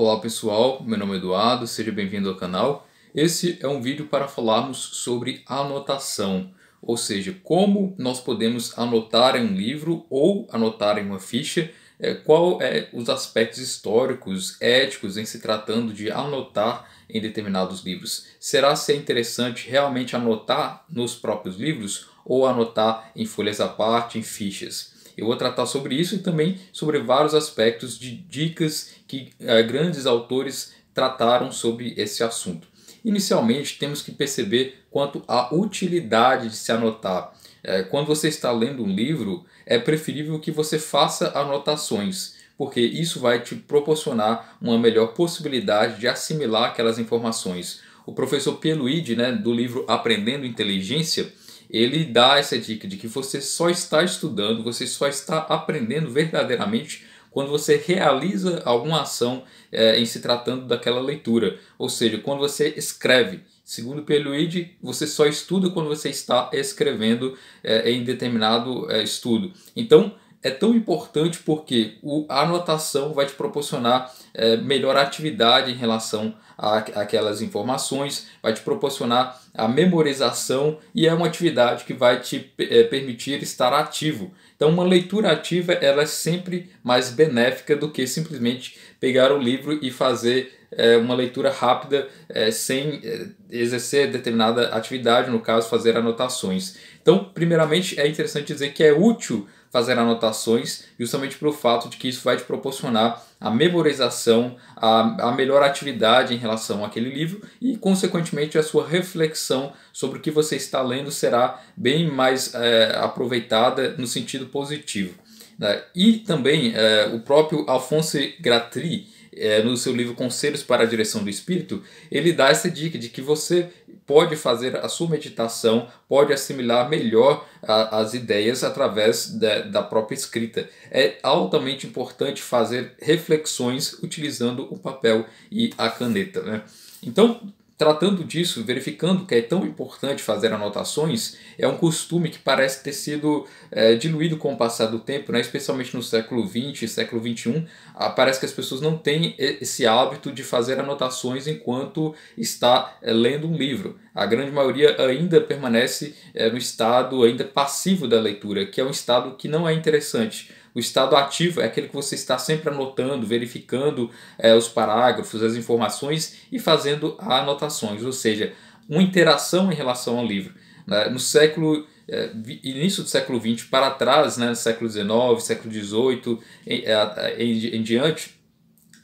Olá pessoal, meu nome é Eduardo, seja bem-vindo ao canal. Esse é um vídeo para falarmos sobre anotação, ou seja, como nós podemos anotar em um livro ou anotar em uma ficha, qual é os aspectos históricos, éticos em se tratando de anotar em determinados livros. Será se é interessante realmente anotar nos próprios livros ou anotar em folhas à parte, em fichas? Eu vou tratar sobre isso e também sobre vários aspectos de dicas que grandes autores trataram sobre esse assunto. Inicialmente, temos que perceber quanto à utilidade de se anotar. Quando você está lendo um livro, é preferível que você faça anotações, porque isso vai te proporcionar uma melhor possibilidade de assimilar aquelas informações. O professor Pierluigi, do livro Aprendendo Inteligência, ele dá essa dica de que você só está estudando, você só está aprendendo verdadeiramente quando você realiza alguma ação em se tratando daquela leitura. Ou seja, quando você escreve. Segundo Pierluigi, você só estuda quando você está escrevendo em determinado estudo. Então, é tão importante porque a anotação vai te proporcionar melhor atividade em relação àquelas informações, vai te proporcionar a memorização e é uma atividade que vai te permitir estar ativo. Então, uma leitura ativa ela é sempre mais benéfica do que simplesmente pegar o livro e fazer uma leitura rápida sem exercer determinada atividade, no caso, fazer anotações. Então, primeiramente, é interessante dizer que é útil fazer anotações justamente pelo fato de que isso vai te proporcionar a memorização, a melhor atividade em relação àquele livro e, consequentemente, a sua reflexão sobre o que você está lendo será bem mais aproveitada no sentido positivo. E também o próprio Alphonse Gratry, no seu livro Conselhos para a Direção do Espírito, ele dá essa dica de que você pode fazer a sua meditação, pode assimilar melhor as ideias através da própria escrita. É altamente importante fazer reflexões utilizando o papel e a caneta, Então, tratando disso, verificando que é tão importante fazer anotações, é um costume que parece ter sido diluído com o passar do tempo, especialmente no século XX e século XXI. Parece que as pessoas não têm esse hábito de fazer anotações enquanto está lendo um livro. A grande maioria ainda permanece no estado ainda passivo da leitura, que é um estado que não é interessante. O estado ativo é aquele que você está sempre anotando, verificando os parágrafos, as informações e fazendo anotações, ou seja, uma interação em relação ao livro. No início do século XX para trás, século XIX, século XVIII em diante,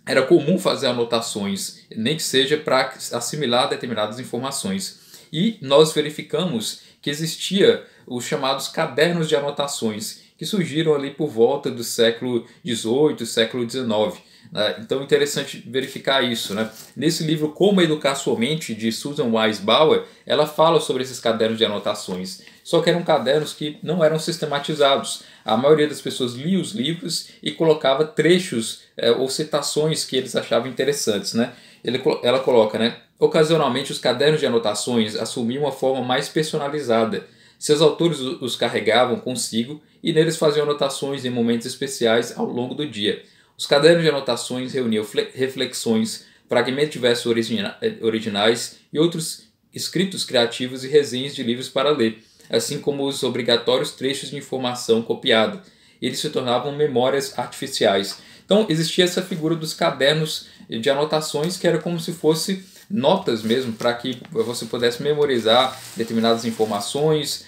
era comum fazer anotações, nem que seja para assimilar determinadas informações. E nós verificamos que existia os chamados cadernos de anotações, que surgiram ali por volta do século XVIII, século XIX. Então é interessante verificar isso. Nesse livro Como Educar Sua Mente, de Susan Wise Bauer, ela fala sobre esses cadernos de anotações. Só que eram cadernos que não eram sistematizados. A maioria das pessoas lia os livros e colocava trechos ou citações que eles achavam interessantes. Ela coloca, ocasionalmente os cadernos de anotações assumiam uma forma mais personalizada. Seus autores os carregavam consigo e neles faziam anotações em momentos especiais ao longo do dia. Os cadernos de anotações reuniam reflexões, fragmentos de versos originais e outros escritos criativos e resenhas de livros para ler, assim como os obrigatórios trechos de informação copiada. Eles se tornavam memórias artificiais. Então existia essa figura dos cadernos de anotações que era como se fosse notas mesmo, para que você pudesse memorizar determinadas informações,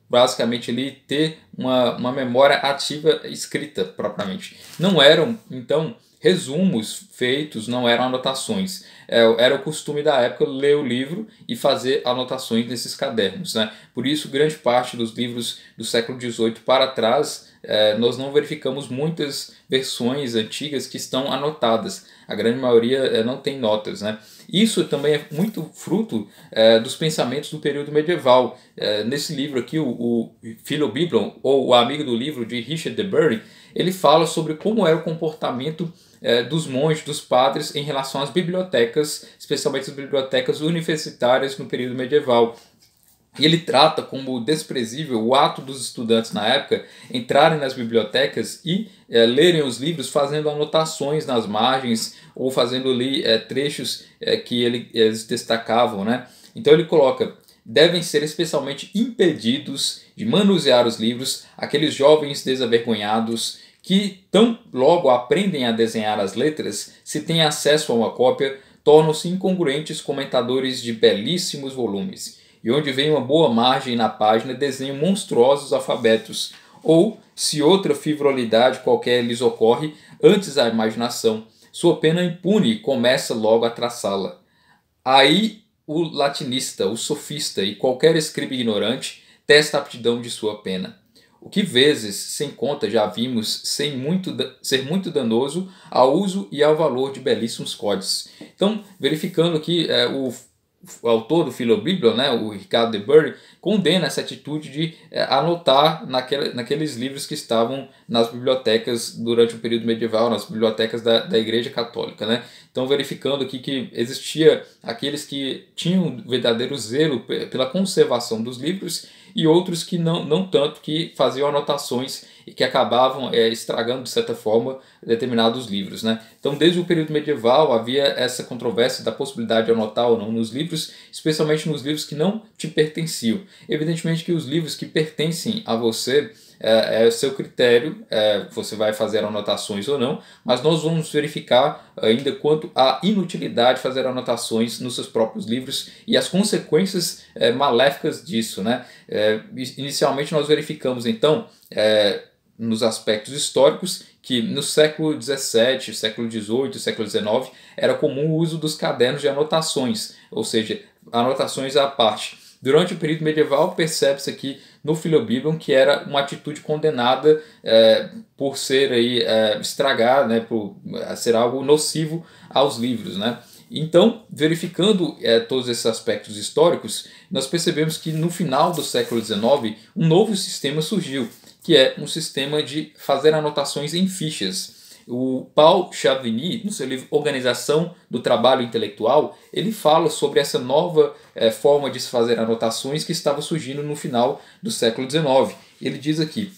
basicamente ali ter uma memória ativa escrita propriamente. Não eram, então, resumos feitos, não eram anotações. Era o costume da época ler o livro e fazer anotações nesses cadernos. Por isso, grande parte dos livros do século XVIII para trás, nós não verificamos muitas versões antigas que estão anotadas. A grande maioria não tem notas. Isso também é muito fruto dos pensamentos do período medieval. Nesse livro aqui, o Philobiblon, ou o amigo do livro de Richard de Bury, ele fala sobre como era o comportamento dos monges, dos padres em relação às bibliotecas, especialmente as bibliotecas universitárias no período medieval. E ele trata como desprezível o ato dos estudantes na época entrarem nas bibliotecas e lerem os livros fazendo anotações nas margens ou fazendo ali trechos que eles destacavam, né? Então ele coloca: devem ser especialmente impedidos de manusear os livros aqueles jovens desavergonhados que tão logo aprendem a desenhar as letras, se têm acesso a uma cópia, tornam-se incongruentes comentadores de belíssimos volumes, e onde vem uma boa margem na página desenham monstruosos alfabetos, ou, se outra frivolidade qualquer lhes ocorre antes da imaginação, sua pena impune começa logo a traçá-la. Aí o latinista, o sofista e qualquer escriba ignorante testa a aptidão de sua pena. O que vezes, sem conta, já vimos ser muito danoso ao uso e ao valor de belíssimos códices. Então, verificando aqui o autor do Philobiblon, né, o Ricardo de Bury, condena essa atitude de anotar naqueles livros que estavam nas bibliotecas durante o período medieval, nas bibliotecas da Igreja Católica, né? Então, verificando aqui que existia aqueles que tinham verdadeiro zelo pela conservação dos livros e outros que não tanto, que faziam anotações e que acabavam estragando, de certa forma, determinados livros, né? Então, desde o período medieval, havia essa controvérsia da possibilidade de anotar ou não nos livros, especialmente nos livros que não te pertenciam. Evidentemente que os livros que pertencem a você, é seu critério, você vai fazer anotações ou não, mas nós vamos verificar ainda quanto à inutilidade de fazer anotações nos seus próprios livros e as consequências maléficas disso, né? Inicialmente nós verificamos então nos aspectos históricos que no século XVII, século XVIII, século XIX era comum o uso dos cadernos de anotações, ou seja, anotações à parte. Durante o período medieval percebe-se aqui no Philobiblon que era uma atitude condenada por ser estragar, né, por ser algo nocivo aos livros, né? Então, verificando todos esses aspectos históricos, nós percebemos que no final do século XIX um novo sistema surgiu, que é um sistema de fazer anotações em fichas. O Paul Chavigny, no seu livro Organização do Trabalho Intelectual, ele fala sobre essa nova forma de se fazer anotações que estava surgindo no final do século XIX. Ele diz aqui: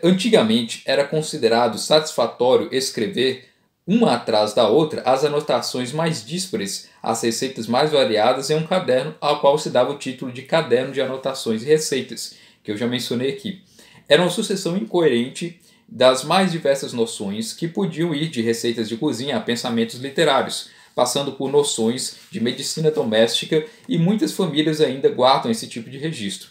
antigamente era considerado satisfatório escrever, uma atrás da outra, as anotações mais díspares, as receitas mais variadas em um caderno ao qual se dava o título de Caderno de Anotações e Receitas, que eu já mencionei aqui. Era uma sucessão incoerente das mais diversas noções que podiam ir de receitas de cozinha a pensamentos literários, passando por noções de medicina doméstica, e muitas famílias ainda guardam esse tipo de registro.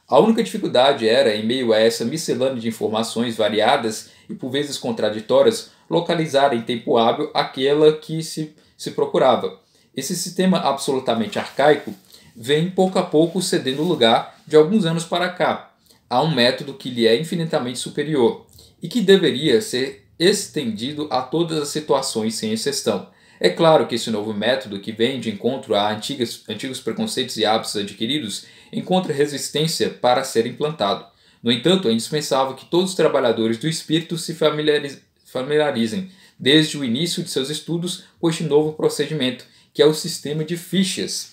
A única dificuldade era, em meio a essa miscelânea de informações variadas e por vezes contraditórias, localizar em tempo hábil aquela que se procurava. Esse sistema absolutamente arcaico vem pouco a pouco cedendo lugar, de alguns anos para cá, a um método que lhe é infinitamente superior e que deveria ser estendido a todas as situações sem exceção. É claro que esse novo método, que vem de encontro a antigos preconceitos e hábitos adquiridos, encontra resistência para ser implantado. No entanto, é indispensável que todos os trabalhadores do espírito se familiarizem, desde o início de seus estudos, com este novo procedimento, que é o sistema de fichas.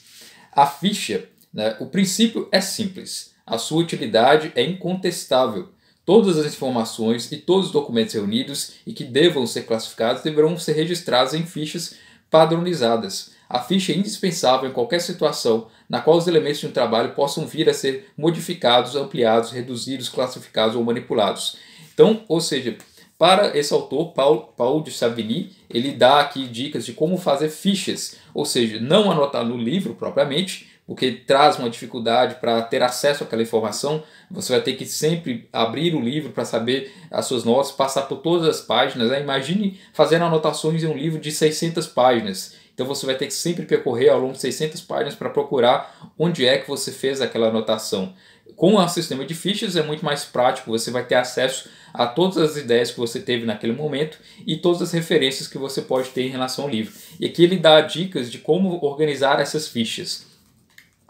A ficha, né, o princípio é simples, a sua utilidade é incontestável. Todas as informações e todos os documentos reunidos e que devam ser classificados deverão ser registrados em fichas padronizadas. A ficha é indispensável em qualquer situação na qual os elementos de um trabalho possam vir a ser modificados, ampliados, reduzidos, classificados ou manipulados. Então, ou seja, para esse autor, Paul de Chavigny, ele dá aqui dicas de como fazer fichas, ou seja, não anotar no livro propriamente, porque traz uma dificuldade para ter acesso àquela informação. Você vai ter que sempre abrir o livro para saber as suas notas, passar por todas as páginas, né? Imagine fazer anotações em um livro de 600 páginas. Então você vai ter que sempre percorrer ao longo de 600 páginas para procurar onde é que você fez aquela anotação. Com o sistema de fichas é muito mais prático, você vai ter acesso a todas as ideias que você teve naquele momento e todas as referências que você pode ter em relação ao livro. E aqui ele dá dicas de como organizar essas fichas.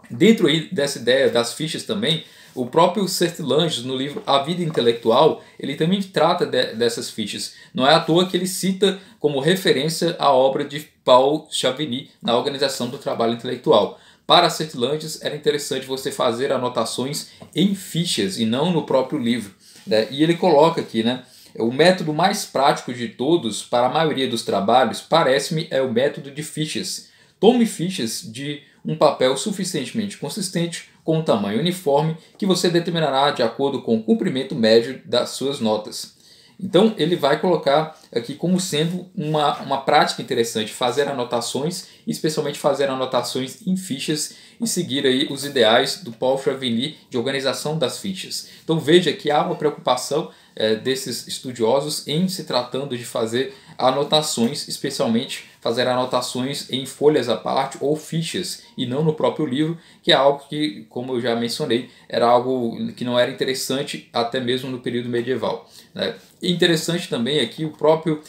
Dentro dessa ideia das fichas também, o próprio Sertilanges, no livro A Vida Intelectual, ele também trata dessas fichas. Não é à toa que ele cita como referência a obra de Paul Chavigny na Organização do Trabalho Intelectual. para Certilantes era interessante você fazer anotações em fichas e não no próprio livro, né? E ele coloca aqui, né? O método mais prático de todos para a maioria dos trabalhos, parece-me, é o método de fichas. Tome fichas de um papel suficientemente consistente, com um tamanho uniforme, que você determinará de acordo com o comprimento médio das suas notas. Então ele vai colocar aqui como sendo uma prática interessante fazer anotações, especialmente fazer anotações em fichas e seguir aí os ideais do Paul Chavigny de organização das fichas. Então veja que há uma preocupação desses estudiosos em se tratando de fazer anotações, especialmente fazer anotações em folhas à parte ou fichas e não no próprio livro, que é algo que, como eu já mencionei, era algo que não era interessante até mesmo no período medieval, né? Interessante também aqui o próprio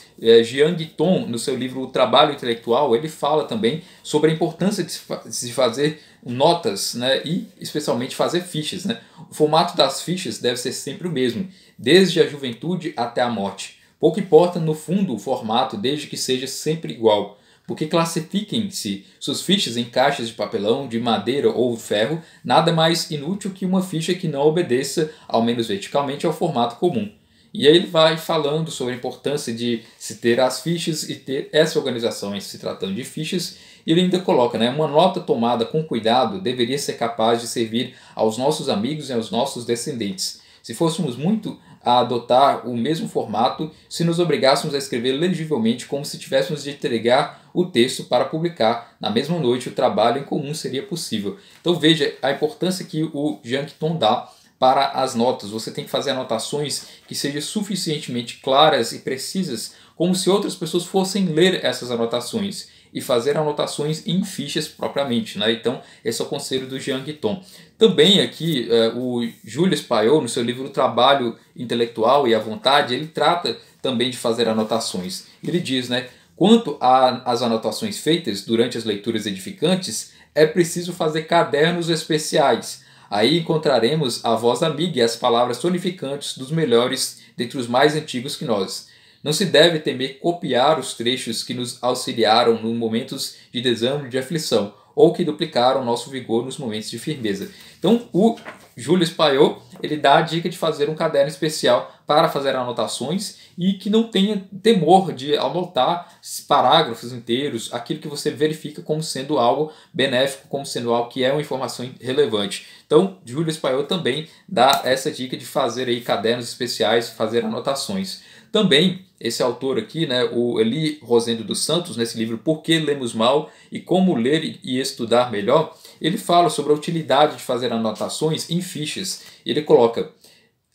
Jean Guiton, no seu livro O Trabalho Intelectual, ele fala também sobre a importância de se fazer notas, né, e especialmente fazer fichas, né? O formato das fichas deve ser sempre o mesmo, desde a juventude até a morte. Pouco importa no fundo o formato, desde que seja sempre igual, porque classifiquem-se suas fichas em caixas de papelão, de madeira ou ferro, nada mais inútil que uma ficha que não obedeça, ao menos verticalmente, ao formato comum. E aí ele vai falando sobre a importância de se ter as fichas e ter essa organização em se tratando de fichas. E ele ainda coloca, né, uma nota tomada com cuidado deveria ser capaz de servir aos nossos amigos e aos nossos descendentes. Se fôssemos muito a adotar o mesmo formato, se nos obrigássemos a escrever legivelmente como se tivéssemos de entregar o texto para publicar na mesma noite, o trabalho em comum seria possível. Então veja a importância que o Jean Guiton dá para as notas. Você tem que fazer anotações que sejam suficientemente claras e precisas, como se outras pessoas fossem ler essas anotações, e fazer anotações em fichas propriamente, né? Então esse é o conselho do Jean Guiton. Também aqui o Julius Payot, no seu livro O Trabalho Intelectual e a Vontade, ele trata também de fazer anotações. Ele diz, né, quanto às anotações feitas durante as leituras edificantes, é preciso fazer cadernos especiais. Aí encontraremos a voz amiga e as palavras tonificantes dos melhores dentre os mais antigos que nós. Não se deve temer copiar os trechos que nos auxiliaram nos momentos de desânimo e de aflição, ou que duplicaram nosso vigor nos momentos de firmeza. Então, o Julius Payot, ele dá a dica de fazer um caderno especial para fazer anotações e que não tenha temor de anotar parágrafos inteiros, aquilo que você verifica como sendo algo benéfico, como sendo algo que é uma informação relevante. Então, Julius Payot também dá essa dica de fazer aí cadernos especiais, fazer anotações. Também, esse autor aqui, né, o Elie Rosendo dos Santos, nesse livro Por que Lemos Mal e Como Ler e Estudar Melhor, ele fala sobre a utilidade de fazer anotações em fichas. Ele coloca: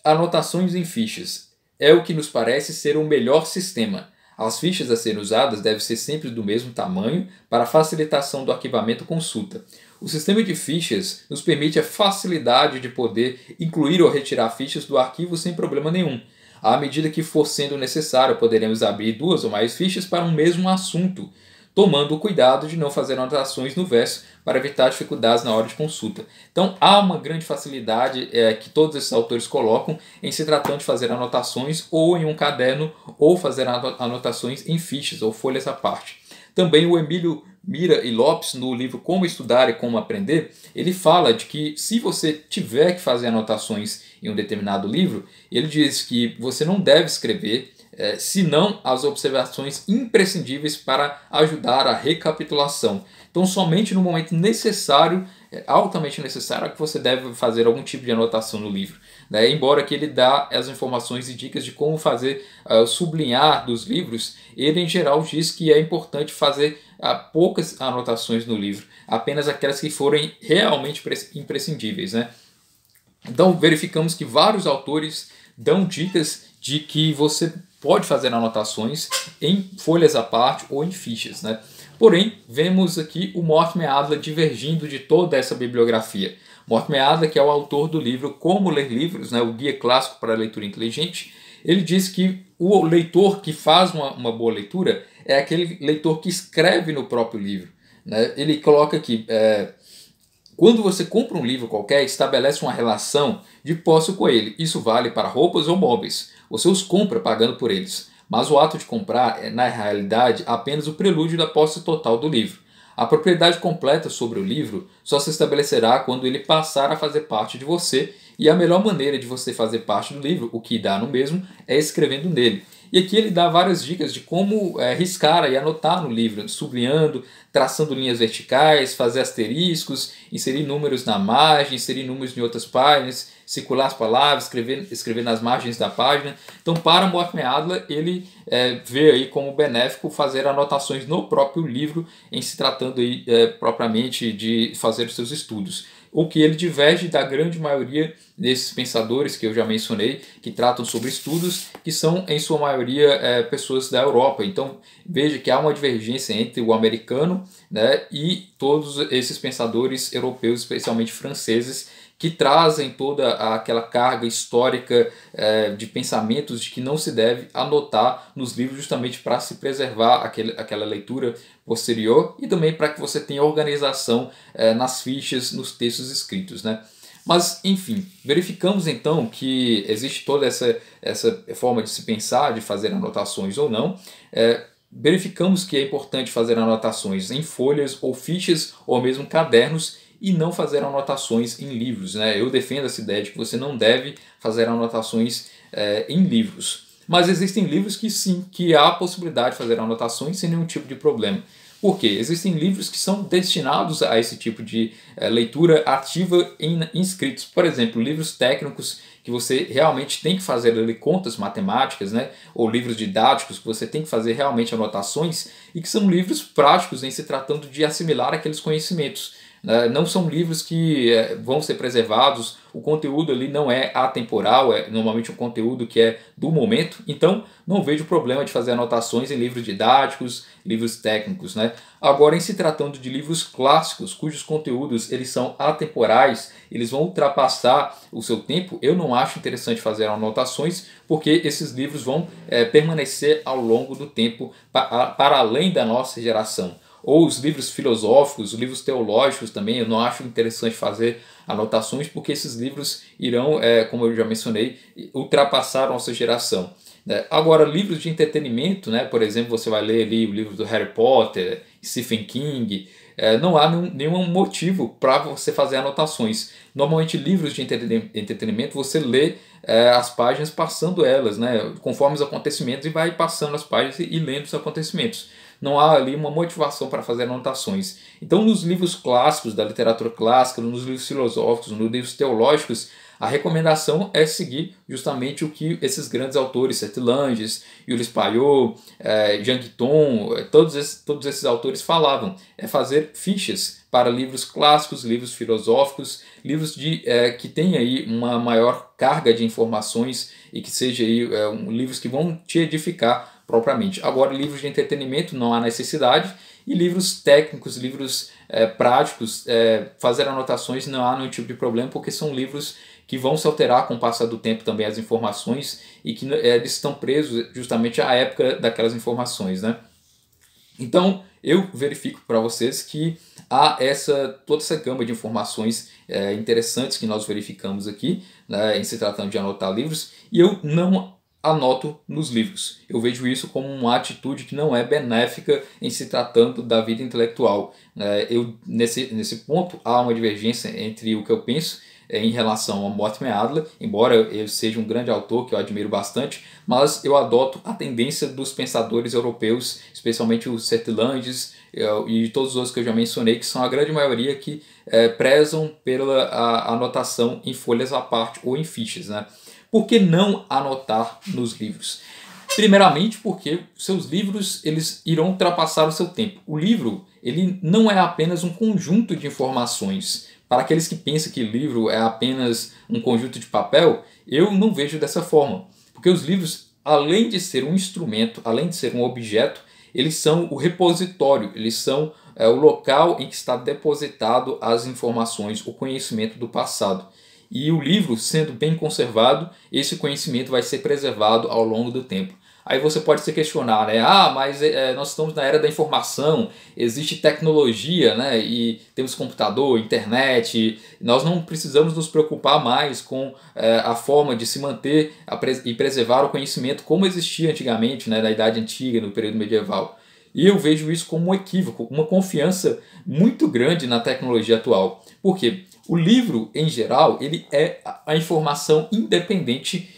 anotações em fichas é o que nos parece ser o melhor sistema. As fichas a serem usadas devem ser sempre do mesmo tamanho para a facilitação do arquivamento consulta. O sistema de fichas nos permite a facilidade de poder incluir ou retirar fichas do arquivo sem problema nenhum. À medida que for sendo necessário, poderemos abrir duas ou mais fichas para um mesmo assunto, tomando o cuidado de não fazer anotações no verso para evitar dificuldades na hora de consulta. Então há uma grande facilidade que todos esses autores colocam em se tratando de fazer anotações ou em um caderno ou fazer anotações em fichas ou folhas à parte. Também o Emílio Mira e Lopes, no livro Como Estudar e Como Aprender, ele fala de que se você tiver que fazer anotações em um determinado livro, ele diz que você não deve escrever senão as observações imprescindíveis para ajudar a recapitulação. Então somente no momento necessário, altamente necessário, é que você deve fazer algum tipo de anotação no livro, né? Embora que ele dá as informações e dicas de como fazer sublinhar dos livros, ele em geral diz que é importante fazer poucas anotações no livro, apenas aquelas que forem realmente imprescindíveis, né? Então verificamos que vários autores dão dicas de que você pode fazer anotações em folhas à parte ou em fichas, né? Porém, vemos aqui o Mortimer Adler divergindo de toda essa bibliografia. Mortimer Adler, que é o autor do livro Como Ler Livros, né, o Guia Clássico para a Leitura Inteligente, ele diz que o leitor que faz uma boa leitura é aquele leitor que escreve no próprio livro, né? Ele coloca aqui: quando você compra um livro qualquer, estabelece uma relação de posse com ele. Isso vale para roupas ou móveis. Você os compra pagando por eles. Mas o ato de comprar é, na realidade, apenas o prelúdio da posse total do livro. A propriedade completa sobre o livro só se estabelecerá quando ele passar a fazer parte de você, e a melhor maneira de você fazer parte do livro, o que dá no mesmo, é escrevendo nele. E aqui ele dá várias dicas de como riscar e anotar no livro, sublinhando, traçando linhas verticais, fazer asteriscos, inserir números na margem, inserir números em outras páginas, circular as palavras, escrever nas margens da página. Então, para Mortimer Adler, ele vê aí como benéfico fazer anotações no próprio livro, em se tratando aí, propriamente de fazer os seus estudos. O que ele diverge da grande maioria desses pensadores que eu já mencionei, que tratam sobre estudos, que são em sua maioria pessoas da Europa. Então veja que há uma divergência entre o americano, né, e todos esses pensadores europeus, especialmente franceses, que trazem toda aquela carga histórica de pensamentos de que não se deve anotar nos livros, justamente para se preservar aquela leitura posterior e também para que você tenha organização nas fichas, nos textos escritos, né? Mas, enfim, verificamos então que existe toda essa forma de se pensar, de fazer anotações ou não. Verificamos que é importante fazer anotações em folhas ou fichas ou mesmo cadernos, e não fazer anotações em livros, né? Eu defendo essa ideia de que você não deve fazer anotações em livros. Mas existem livros que sim, que há a possibilidade de fazer anotações sem nenhum tipo de problema. Por quê? Existem livros que são destinados a esse tipo de leitura ativa em escritos. Por exemplo, livros técnicos que você realmente tem que fazer ali contas matemáticas, né? Ou livros didáticos que você tem que fazer realmente anotações, e que são livros práticos em se tratando de assimilar aqueles conhecimentos. Não são livros que vão ser preservados, o conteúdo ali não é atemporal, é normalmente um conteúdo que é do momento, então não vejo problema de fazer anotações em livros didáticos, livros técnicos, né? Agora, em se tratando de livros clássicos, cujos conteúdos eles são atemporais, eles vão ultrapassar o seu tempo, eu não acho interessante fazer anotações, porque esses livros vão permanecer ao longo do tempo, para além da nossa geração. Ou os livros filosóficos, os livros teológicos também, eu não acho interessante fazer anotações, porque esses livros irão, como eu já mencionei, ultrapassar a nossa geração. Agora, livros de entretenimento, né, por exemplo, você vai ler ali o livro do Harry Potter, Stephen King, não há nenhum motivo para você fazer anotações. Normalmente, livros de entretenimento, você lê as páginas passando elas, né, conforme os acontecimentos, e vai passando as páginas e lendo os acontecimentos. Não há ali uma motivação para fazer anotações. Então, nos livros clássicos, da literatura clássica, nos livros filosóficos, nos livros teológicos, a recomendação é seguir justamente o que esses grandes autores, Sertilanges, Ulysse Payot, Jean Guiton, todos esses autores falavam. É fazer fichas para livros clássicos, livros filosóficos, livros que tenham aí uma maior carga de informações e que sejam aí, livros que vão te edificar propriamente. Agora, livros de entretenimento não há necessidade, e livros técnicos, livros práticos, fazer anotações não há nenhum tipo de problema, porque são livros que vão se alterar com o passar do tempo também, as informações, e que eles estão presos justamente à época daquelas informações, né? Então, eu verifico para vocês que há toda essa gama de informações interessantes que nós verificamos aqui, né, em se tratando de anotar livros, e eu não anoto nos livros. Eu vejo isso como uma atitude que não é benéfica em se tratando da vida intelectual. Nesse ponto, há uma divergência entre o que eu penso em relação a Mortimer Adler, embora ele seja um grande autor que eu admiro bastante, mas eu adoto a tendência dos pensadores europeus, especialmente o Sertilanges e todos os outros que eu já mencionei, que são a grande maioria que prezam pela anotação em folhas à parte ou em fichas, né? Por que não anotar nos livros? Primeiramente porque seus livros eles irão ultrapassar o seu tempo. O livro ele não é apenas um conjunto de informações. Para aqueles que pensam que livro é apenas um conjunto de papel, eu não vejo dessa forma. Porque os livros, além de ser um instrumento, além de ser um objeto, eles são o repositório, eles são o local em que está depositado as informações, o conhecimento do passado. E o livro, sendo bem conservado, esse conhecimento vai ser preservado ao longo do tempo. Aí você pode se questionar, né? Mas nós estamos na era da informação, existe tecnologia, né? E temos computador, internet, nós não precisamos nos preocupar mais com a forma de se manter e preservar o conhecimento como existia antigamente, né? Na Idade Antiga, no período medieval. E eu vejo isso como um equívoco, uma confiança muito grande na tecnologia atual. Por quê? O livro, em geral, ele é a informação independente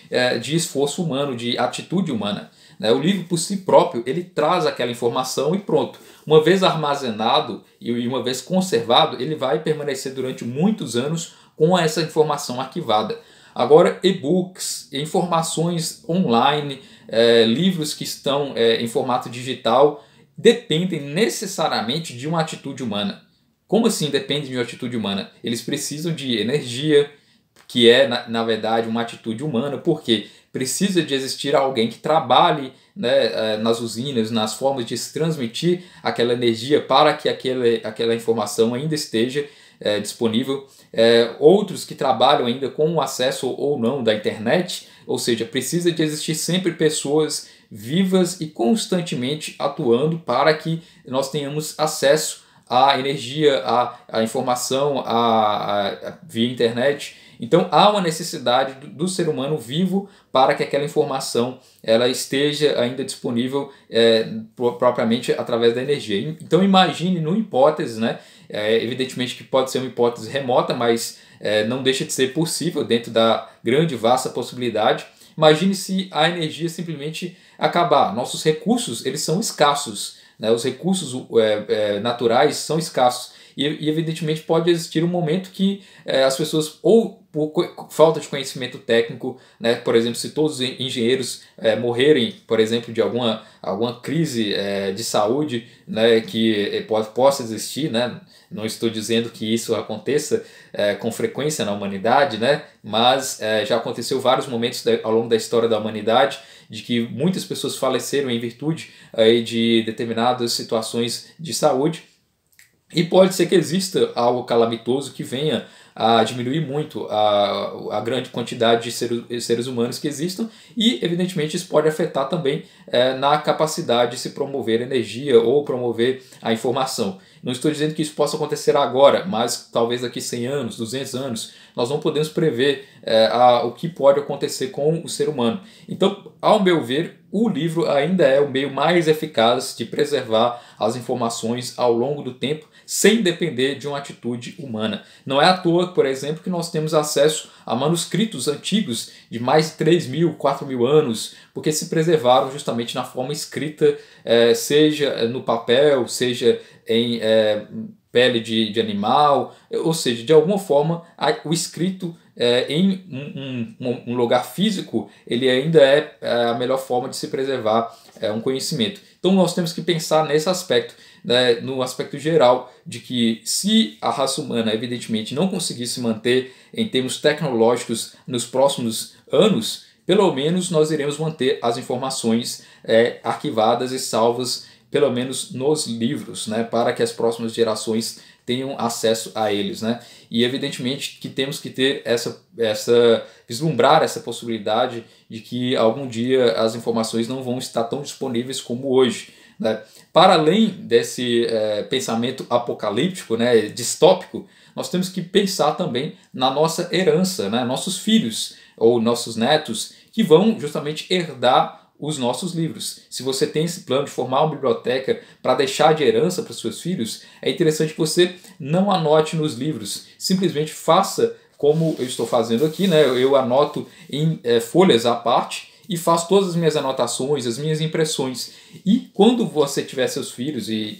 de esforço humano, de atitude humana. Né? O livro, por si próprio, ele traz aquela informação e pronto. Uma vez armazenado e uma vez conservado, ele vai permanecer durante muitos anos com essa informação arquivada. Agora, e-books, informações online, livros que estão em formato digital, dependem necessariamente de uma atitude humana. Como assim depende de uma atitude humana? Eles precisam de energia, que é, na verdade, uma atitude humana, porque precisa de existir alguém que trabalhe, né, nas usinas, nas formas de se transmitir aquela energia para que aquela informação ainda esteja disponível. Outros que trabalham ainda com o acesso ou não da internet, ou seja, precisa de existir sempre pessoas vivas e constantemente atuando para que nós tenhamos acesso à energia, à informação, via internet. Então há uma necessidade do ser humano vivo para que aquela informação ela esteja ainda disponível propriamente através da energia. Então imagine, numa hipótese, né, evidentemente que pode ser uma hipótese remota, mas não deixa de ser possível dentro da grande, vasta possibilidade. Imagine se a energia simplesmente acabar. Nossos recursos eles são escassos, né? Os recursos naturais são escassos. E evidentemente pode existir um momento que as pessoas, ou por falta de conhecimento técnico, né, por exemplo, se todos os engenheiros morrerem, por exemplo, de alguma crise de saúde, né, que possa existir, né, não estou dizendo que isso aconteça com frequência na humanidade, né, mas já aconteceu vários momentos ao longo da história da humanidade de que muitas pessoas faleceram em virtude de determinadas situações de saúde. E pode ser que exista algo calamitoso que venha a diminuir muito a grande quantidade de seres humanos que existam, e evidentemente isso pode afetar também na capacidade de se promover energia ou promover a informação. Não estou dizendo que isso possa acontecer agora, mas talvez daqui 100 anos, 200 anos, nós não podemos prever o que pode acontecer com o ser humano. Então, ao meu ver, o livro ainda é o meio mais eficaz de preservar as informações ao longo do tempo, sem depender de uma atitude humana. Não é à toa, por exemplo, que nós temos acesso a manuscritos antigos de mais de 3.000, 4.000 anos, porque se preservaram justamente na forma escrita, seja no papel, seja em pele de animal, ou seja, de alguma forma o escrito em um lugar físico, ele ainda é a melhor forma de se preservar um conhecimento. Então nós temos que pensar nesse aspecto, né, no aspecto geral, de que se a raça humana evidentemente não conseguir se manter em termos tecnológicos nos próximos anos, pelo menos nós iremos manter as informações arquivadas e salvas, pelo menos nos livros, né, para que as próximas gerações tenham acesso a eles, né? E evidentemente que temos que ter vislumbrar essa possibilidade de que algum dia as informações não vão estar tão disponíveis como hoje, né? Para além desse pensamento apocalíptico, né, distópico, nós temos que pensar também na nossa herança, né? Nossos filhos ou nossos netos que vão justamente herdar os nossos livros. Se você tem esse plano de formar uma biblioteca para deixar de herança para os seus filhos, é interessante que você não anote nos livros, simplesmente faça como eu estou fazendo aqui, né? Eu anoto em folhas à parte e faço todas as minhas anotações, as minhas impressões. E quando você tiver seus filhos e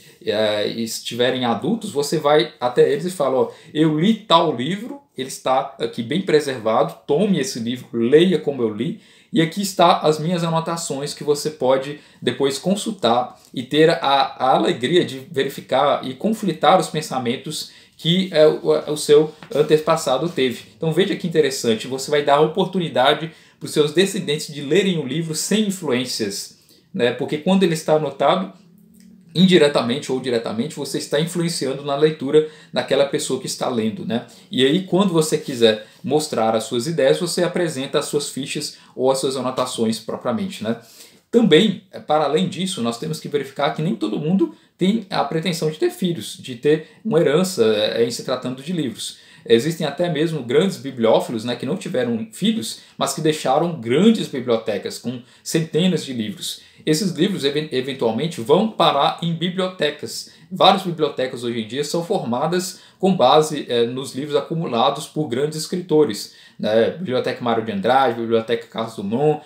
estiverem adultos, você vai até eles e fala: ó, eu li tal livro, ele está aqui bem preservado, tome esse livro, leia como eu li, e aqui está as minhas anotações que você pode depois consultar e ter a alegria de verificar e conflitar os pensamentos que o seu antepassado teve. Então veja que interessante, você vai dar a oportunidade para os seus descendentes de lerem o livro sem influências, né? Porque quando ele está anotado, indiretamente ou diretamente, você está influenciando na leitura daquela pessoa que está lendo, né? E aí, quando você quiser mostrar as suas ideias, você apresenta as suas fichas ou as suas anotações propriamente, né? Também, para além disso, nós temos que verificar que nem todo mundo tem a pretensão de ter filhos, de ter uma herança em se tratando de livros. Existem até mesmo grandes bibliófilos, né, que não tiveram filhos, mas que deixaram grandes bibliotecas com centenas de livros. Esses livros eventualmente vão parar em bibliotecas. Várias bibliotecas hoje em dia são formadas com base nos livros acumulados por grandes escritores. Biblioteca Mário de Andrade, Biblioteca Carlos Drummond,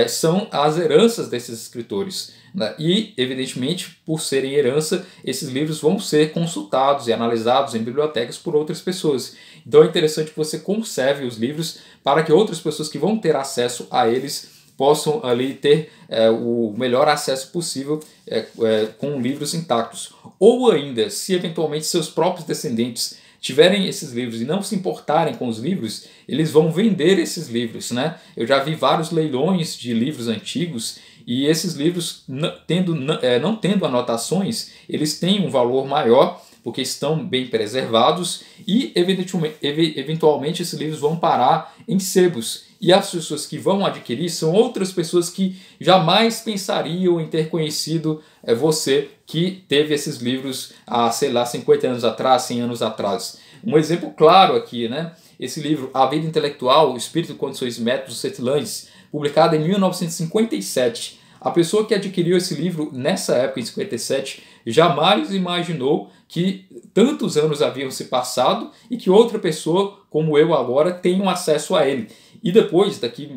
são as heranças desses escritores. E, evidentemente, por serem herança, esses livros vão ser consultados e analisados em bibliotecas por outras pessoas. Então é interessante que você conserve os livros para que outras pessoas que vão ter acesso a eles possam ali ter o melhor acesso possível com livros intactos. Ou ainda, se eventualmente seus próprios descendentes tiverem esses livros e não se importarem com os livros, eles vão vender esses livros, né? Eu já vi vários leilões de livros antigos e esses livros, não tendo anotações, eles têm um valor maior porque estão bem preservados e eventualmente esses livros vão parar em sebos. E as pessoas que vão adquirir são outras pessoas que jamais pensariam em ter conhecido você que teve esses livros há, sei lá, 50 anos atrás, 100 anos atrás. Um exemplo claro aqui, né? Esse livro, A Vida Intelectual, O Espírito, Condições e Métodos, Setlanges, publicado em 1957. A pessoa que adquiriu esse livro nessa época, em 57, jamais imaginou que tantos anos haviam se passado e que outra pessoa, como eu agora, tenha acesso a ele. E depois, daqui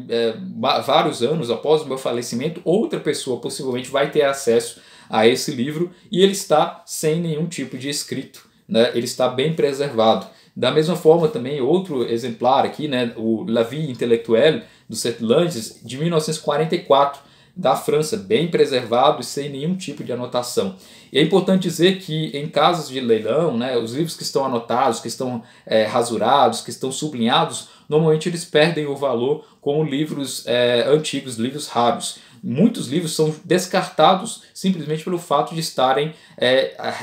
vários anos após o meu falecimento, outra pessoa possivelmente vai ter acesso a esse livro e ele está sem nenhum tipo de escrito, né? Ele está bem preservado. Da mesma forma também, outro exemplar aqui, né, o La Vie Intellectuelle, do Setlanges, de 1944, da França, bem preservado e sem nenhum tipo de anotação. E é importante dizer que em casos de leilão, né, os livros que estão anotados, que estão rasurados, que estão sublinhados, normalmente eles perdem o valor como livros antigos, livros raros. Muitos livros são descartados simplesmente pelo fato de estarem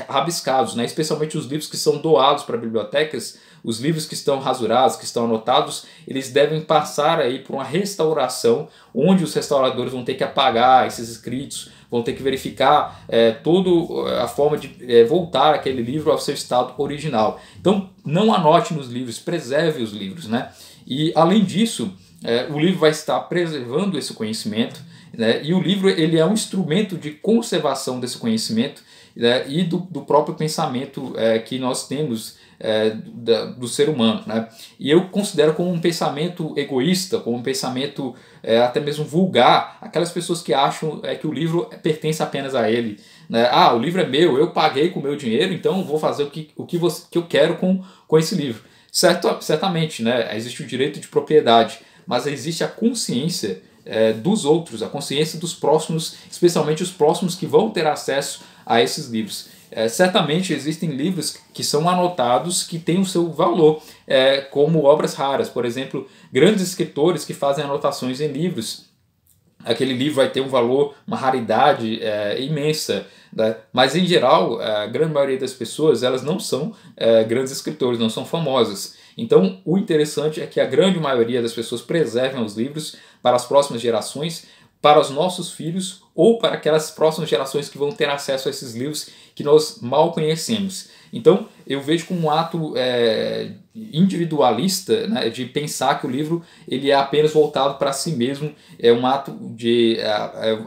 rabiscados, né? Especialmente os livros que são doados para bibliotecas. Os livros que estão rasurados, que estão anotados, eles devem passar aí por uma restauração, onde os restauradores vão ter que apagar esses escritos, vão ter que verificar toda a forma de voltar aquele livro ao seu estado original. Então, não anote nos livros, preserve os livros, né? E, além disso, o livro vai estar preservando esse conhecimento, né? E o livro ele é um instrumento de conservação desse conhecimento, né? E do próprio pensamento que nós temos do ser humano, né? E eu considero como um pensamento egoísta, como um pensamento até mesmo vulgar, aquelas pessoas que acham que o livro pertence apenas a ele, né? Ah, o livro é meu, eu paguei com o meu dinheiro, então vou fazer o que eu quero com esse livro. Certamente, né? Existe o direito de propriedade, mas existe a consciência dos outros, a consciência dos próximos, especialmente os próximos que vão ter acesso a esses livros. Certamente existem livros que são anotados que têm o seu valor, como obras raras, por exemplo, grandes escritores que fazem anotações em livros. Aquele livro vai ter um valor, uma raridade imensa, né? Mas em geral, a grande maioria das pessoas elas não são grandes escritores, não são famosas. Então o interessante é que a grande maioria das pessoas preservem os livros para as próximas gerações, para os nossos filhos ou para aquelas próximas gerações que vão ter acesso a esses livros que nós mal conhecemos. Então eu vejo como um ato individualista, né, de pensar que o livro ele é apenas voltado para si mesmo, é um ato de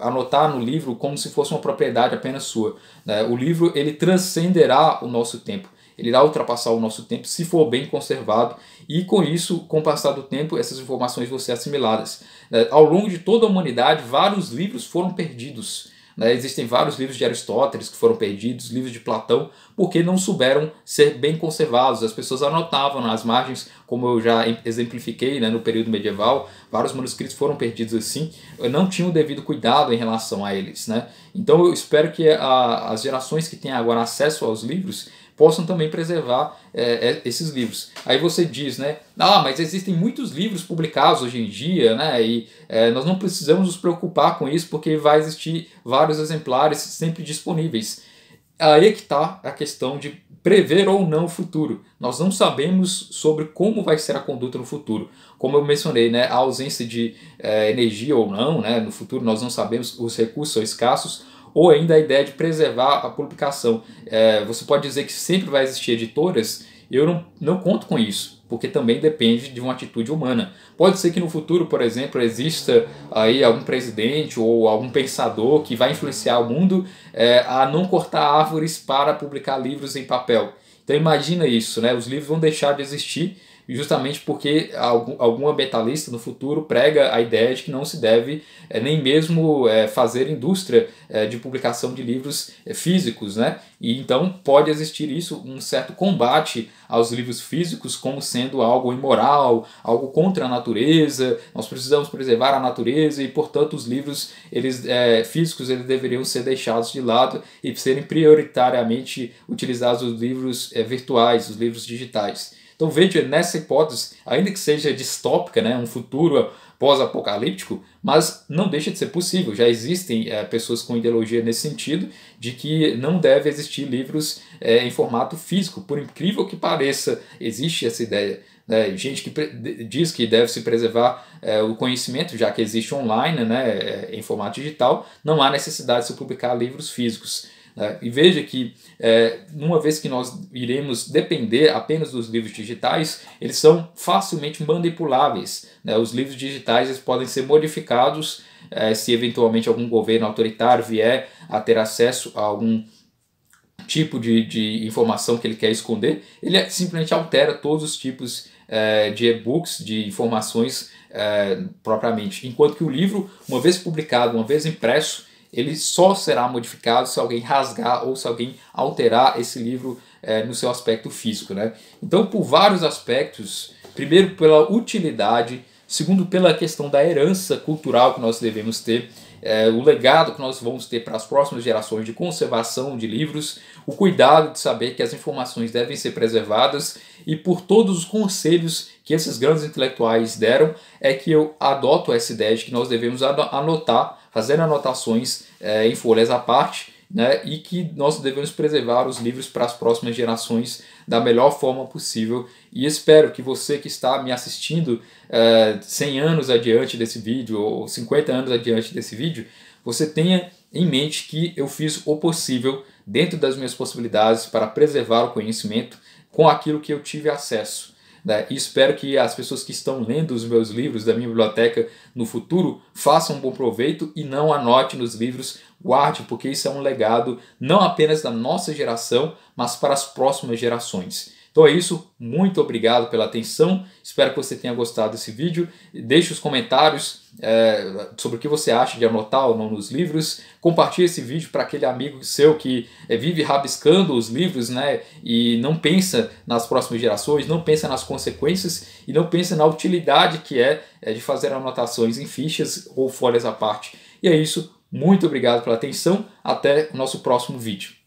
anotar no livro como se fosse uma propriedade apenas sua, né? O livro ele transcenderá o nosso tempo. Ele irá ultrapassar o nosso tempo se for bem conservado e com isso, com o passar do tempo, essas informações vão ser assimiladas. Ao longo de toda a humanidade, vários livros foram perdidos. Existem vários livros de Aristóteles que foram perdidos, livros de Platão, porque não souberam ser bem conservados. As pessoas anotavam nas margens, como eu já exemplifiquei, no período medieval, vários manuscritos foram perdidos assim, não tinham o devido cuidado em relação a eles. Então eu espero que as gerações que têm agora acesso aos livros possam também preservar esses livros. Aí você diz, mas existem muitos livros publicados hoje em dia, e nós não precisamos nos preocupar com isso porque vai existir vários exemplares sempre disponíveis. Aí é que está a questão de prever ou não o futuro. Nós não sabemos sobre como vai ser a conduta no futuro. Como eu mencionei, a ausência de energia ou não, no futuro nós não sabemos, os recursos são escassos, ou ainda a ideia de preservar a publicação. Você pode dizer que sempre vai existir editoras, eu não conto com isso. porque também depende de uma atitude humana. Pode ser que no futuro, por exemplo, exista aí algum presidente ou algum pensador que vai influenciar o mundo a não cortar árvores para publicar livros em papel. Então imagina isso, né? Os livros vão deixar de existir justamente porque algum ambientalista no futuro prega a ideia de que não se deve nem mesmo fazer indústria de publicação de livros físicos, né? E então pode existir isso, um certo combate aos livros físicos como sendo algo imoral, algo contra a natureza. Nós precisamos preservar a natureza e, portanto, os livros físicos eles deveriam ser deixados de lado e serem prioritariamente utilizados os livros virtuais, os livros digitais. Então veja, nessa hipótese, ainda que seja distópica, né, um futuro pós-apocalíptico, mas não deixa de ser possível. Já existem pessoas com ideologia nesse sentido, de que não deve existir livros em formato físico. Por incrível que pareça, existe essa ideia. Gente que diz que deve se preservar o conhecimento, já que existe online, né, em formato digital, não há necessidade de se publicar livros físicos. E veja que, uma vez que nós iremos depender apenas dos livros digitais, eles são facilmente manipuláveis. Os livros digitais eles podem ser modificados se eventualmente algum governo autoritário vier a ter acesso a algum tipo de informação que ele quer esconder. Ele simplesmente altera todos os tipos de e-books, de informações propriamente. Enquanto que o livro, uma vez publicado, uma vez impresso, ele só será modificado se alguém rasgar ou se alguém alterar esse livro no seu aspecto físico, né? Então, por vários aspectos, primeiro pela utilidade, segundo pela questão da herança cultural que nós devemos ter, o legado que nós vamos ter para as próximas gerações de conservação de livros, o cuidado de saber que as informações devem ser preservadas e por todos os conselhos que esses grandes intelectuais deram, é que eu adoto essa ideia de que nós devemos anotar, fazer anotações em folhas à parte, né, e que nós devemos preservar os livros para as próximas gerações da melhor forma possível. E espero que você que está me assistindo 100 anos adiante desse vídeo ou 50 anos adiante desse vídeo, você tenha em mente que eu fiz o possível dentro das minhas possibilidades para preservar o conhecimento com aquilo que eu tive acesso. E espero que as pessoas que estão lendo os meus livros da minha biblioteca no futuro façam um bom proveito e não anote nos livros, guarde, porque isso é um legado não apenas da nossa geração, mas para as próximas gerações. Então é isso, muito obrigado pela atenção, espero que você tenha gostado desse vídeo, deixe os comentários sobre o que você acha de anotar ou não nos livros, compartilhe esse vídeo para aquele amigo seu que vive rabiscando os livros, né, e não pensa nas próximas gerações, não pensa nas consequências e não pensa na utilidade que de fazer anotações em fichas ou folhas à parte. E é isso, muito obrigado pela atenção, até o nosso próximo vídeo.